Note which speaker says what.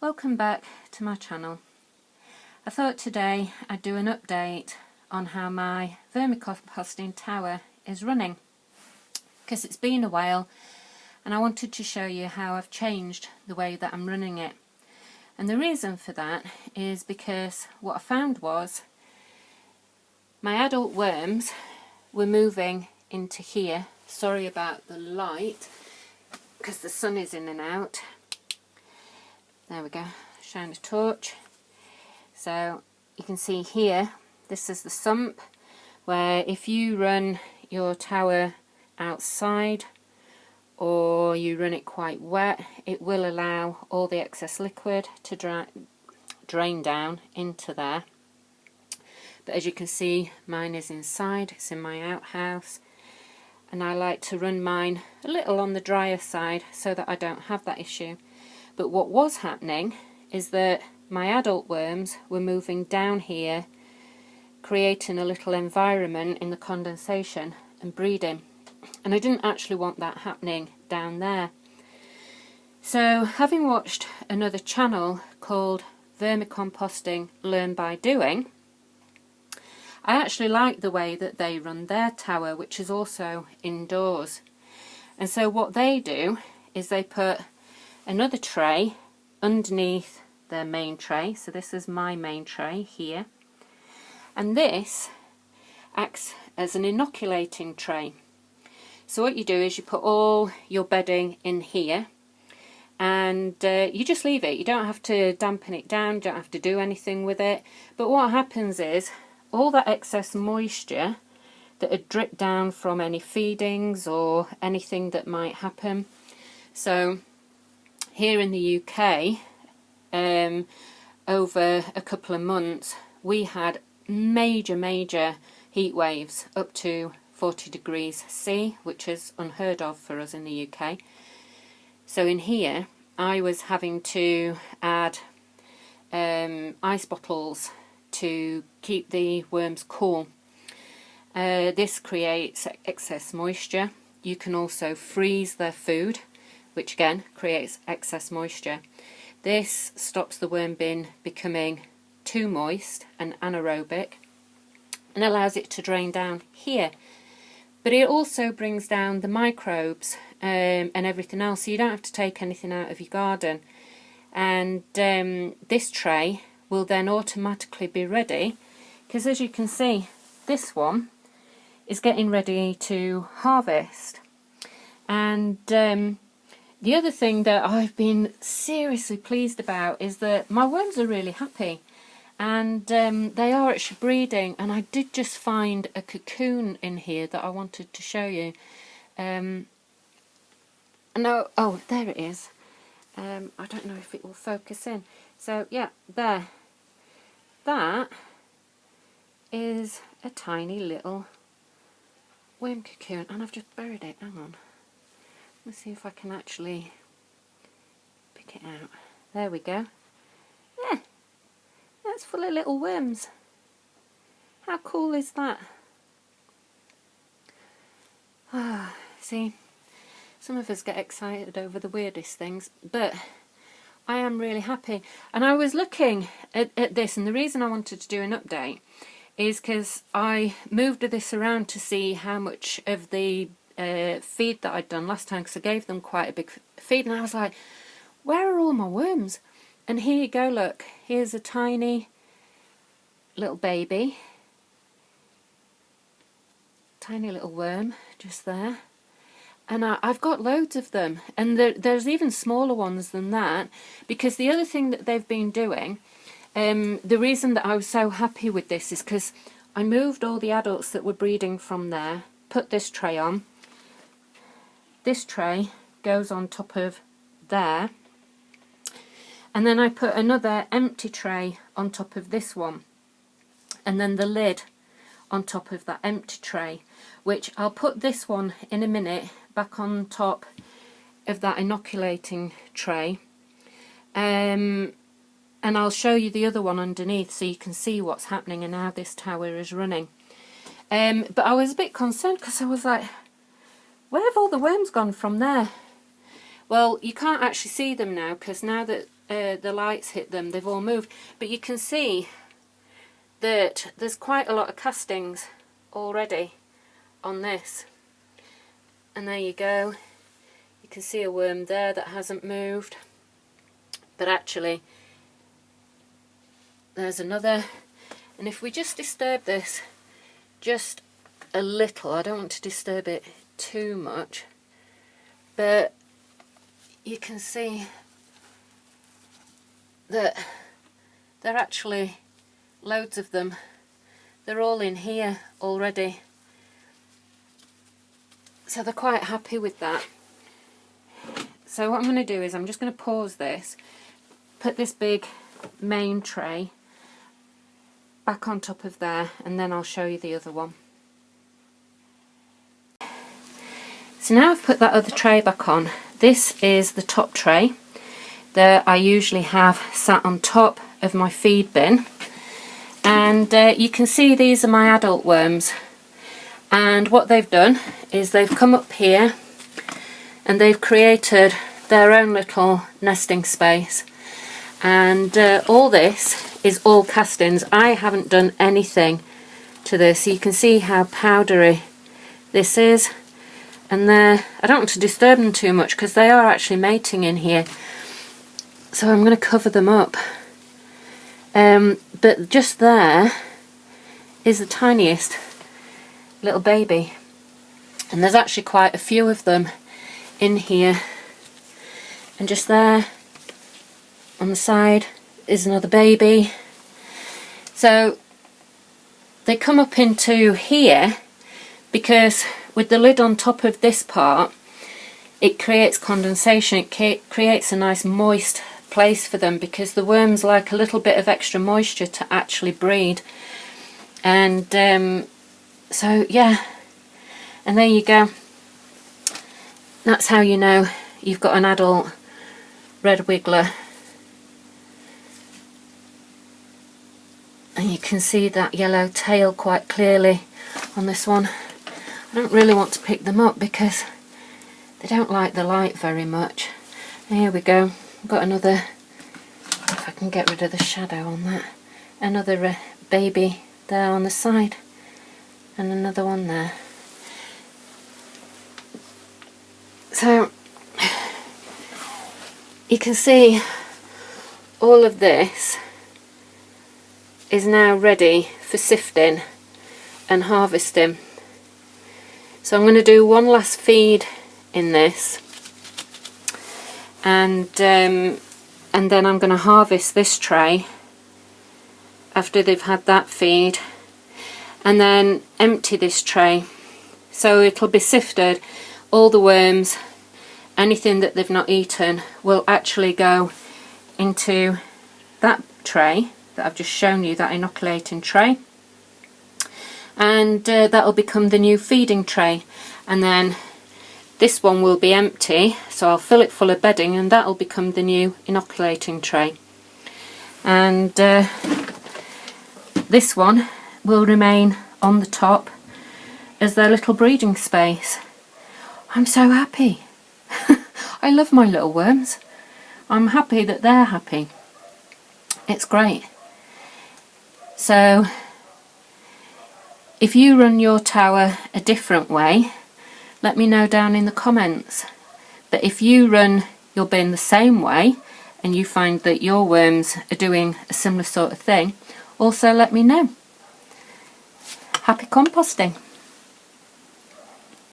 Speaker 1: Welcome back to my channel. I thought today I'd do an update on how my vermicomposting tower is running, because it's been a while and I wanted to show you how I've changed the way that I'm running it. And the reason for that is because what I found was my adult worms were moving into here. Sorry about the light because the sun is in and out. There we go, shine a torch. So you can see here, this is the sump where if you run your tower outside or you run it quite wet, it will allow all the excess liquid to drain down into there. But as you can see, mine is inside, it's in my outhouse, and I like to run mine a little on the drier side so that I don't have that issue. But what was happening is that my adult worms were moving down here, creating a little environment in the condensation and breeding. And I didn't actually want that happening down there. So having watched another channel called Vermicomposting Learn by Doing, I actually like the way that they run their tower, which is also indoors. And so what they do is they put another tray underneath their main tray. So this is my main tray here, and this acts as an inoculating tray. So what you do is you put all your bedding in here and you just leave it. You don't have to dampen it down, you don't have to do anything with it. But what happens is all that excess moisture that had dripped down from any feedings or anything that might happen. So here in the UK, over a couple of months, we had major heat waves up to 40 degrees C, which is unheard of for us in the UK. So in here, I was having to add ice bottles to keep the worms cool. This creates excess moisture. You can also freeze their food, which again creates excess moisture. This stops the worm bin becoming too moist and anaerobic and allows it to drain down here. But it also brings down the microbes and everything else, so you don't have to take anything out of your garden. And this tray will then automatically be ready, because as you can see, this one is getting ready to harvest. And the other thing that I've been seriously pleased about is that my worms are really happy, and they are actually breeding. And I did just find a cocoon in here that I wanted to show you. No, oh, there it is. I don't know if it will focus in. So yeah, there. That is a tiny little worm cocoon, and I've just buried it. Hang on. Let's see if I can actually pick it out. There we go. Yeah, that's full of little worms. How cool is that? Ah, see, some of us get excited over the weirdest things, but I am really happy. And I was looking at this, and the reason I wanted to do an update is because I moved this around to see how much of the feed that I'd done last time, because I gave them quite a big feed, and I was like, where are all my worms? And here you go, look, here's a tiny little baby, tiny little worm just there, and I've got loads of them, and there's even smaller ones than that, because the other thing that they've been doing, the reason that I was so happy with this is because I moved all the adults that were breeding from there, put this tray on. This tray goes on top of there, and then I put another empty tray on top of this one, and then the lid on top of that empty tray, which I'll put this one in a minute back on top of that inoculating tray, and I'll show you the other one underneath so you can see what's happening and how this tower is running. But I was a bit concerned because I was like, where have all the worms gone from there? Well, you can't actually see them now, because now that the lights hit them, they've all moved. But you can see that there's quite a lot of castings already on this. And there you go. You can see a worm there that hasn't moved. But actually, there's another. And if we just disturb this just a little, I don't want to disturb it too much, but you can see that there are actually loads of them. They're all in here already. So they're quite happy with that. So what I'm going to do is I'm just going to pause this, put this big main tray back on top of there, and then I'll show you the other one. So now I've put that other tray back on. This is the top tray that I usually have sat on top of my feed bin, and you can see these are my adult worms. And what they've done is they've come up here and they've created their own little nesting space. And all this is all castings. I haven't done anything to this. You can see how powdery this is. And I don't want to disturb them too much because they are actually mating in here. So I'm going to cover them up. But just there is the tiniest little baby. And there's actually quite a few of them in here. And just there on the side is another baby. So they come up into here because with the lid on top of this part, it creates condensation. It creates a nice moist place for them because the worms like a little bit of extra moisture to actually breed. And so yeah, and there you go. That's how you know you've got an adult red wiggler. And you can see that yellow tail quite clearly on this one. I don't really want to pick them up because they don't like the light very much. And here we go. I've got another, if I can get rid of the shadow on that, another baby there on the side and another one there. So you can see all of this is now ready for sifting and harvesting. So I'm going to do one last feed in this, and then I'm going to harvest this tray after they've had that feed, and then empty this tray. So it'll be sifted. All the worms, anything that they've not eaten, will actually go into that tray that I've just shown you, that inoculating tray. And that'll become the new feeding tray, and then this one will be empty, so I'll fill it full of bedding and that'll become the new inoculating tray. And this one will remain on the top as their little breeding space. I'm so happy. I love my little worms. I'm happy that they're happy. It's great. So if you run your tower a different way, let me know down in the comments. But if you run your bin the same way and you find that your worms are doing a similar sort of thing, also let me know. Happy composting!